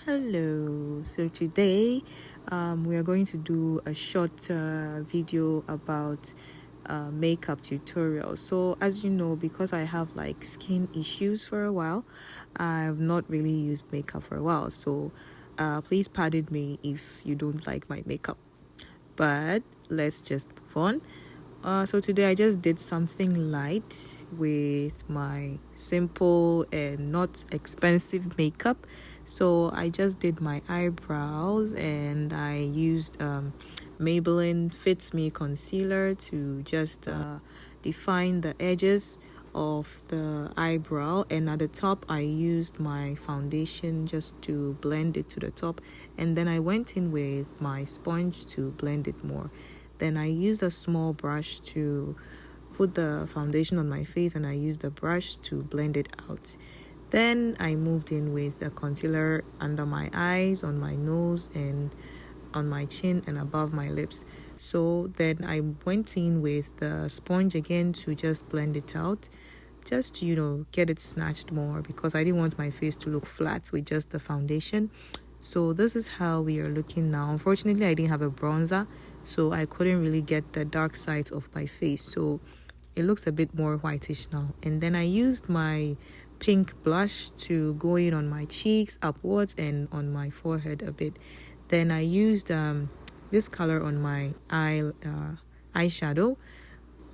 Hello. So today we are going to do a short video about makeup tutorial. So as you know, because I have like skin issues for a while, I've not really used makeup for a while. So please pardon me if you don't like my makeup. But let's just move on. So today I just did something light with my simple and not expensive makeup. So I just did my eyebrows and I used Maybelline Fits Me concealer to just define the edges of the eyebrow, and at the top I used my foundation just to blend it to the top, and then I went in with my sponge to blend it more. Then I used a small brush to put the foundation on my face, and I used the brush to blend it out. Then I moved in with a concealer under my eyes, on my nose, and on my chin and above my lips. So then I went in with the sponge again to just blend it out, just to get it snatched more, because I didn't want my face to look flat with just the foundation. So this is how we are looking now. Unfortunately, I didn't have a bronzer, so I couldn't really get the dark side of my face, so it looks a bit more whitish now. And then I used my pink blush to go in on my cheeks upwards and on my forehead a bit. Then I used this color on my eyeshadow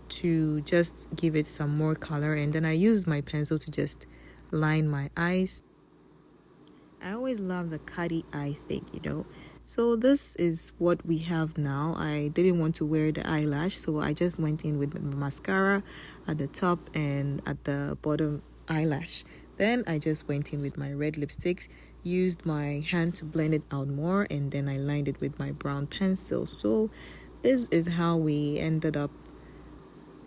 to just give it some more color, and then I used my pencil to just line my eyes. I always love the cutty eye thing. So this is what we have now. I didn't want to wear the eyelash, so I just went in with mascara at the top and at the bottom eyelash. Then I just went in with my red lipsticks, used my hand to blend it out more, and then I lined it with my brown pencil. So this is how we ended up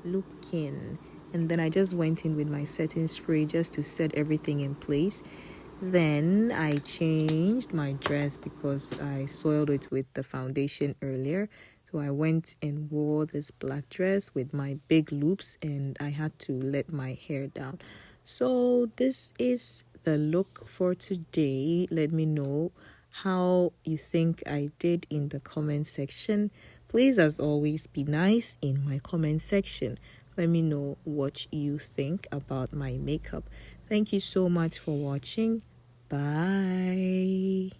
looking. And then I just went in with my setting spray just to set everything in place. Then I changed my dress because I soiled it with the foundation earlier. So I went and wore this black dress with my big loops, and I had to let my hair down. So this is the look for today. Let me know how you think I did in the comment section. Please, as always, be nice in my comment section. Let me know what you think about my makeup. Thank you so much for watching. Bye.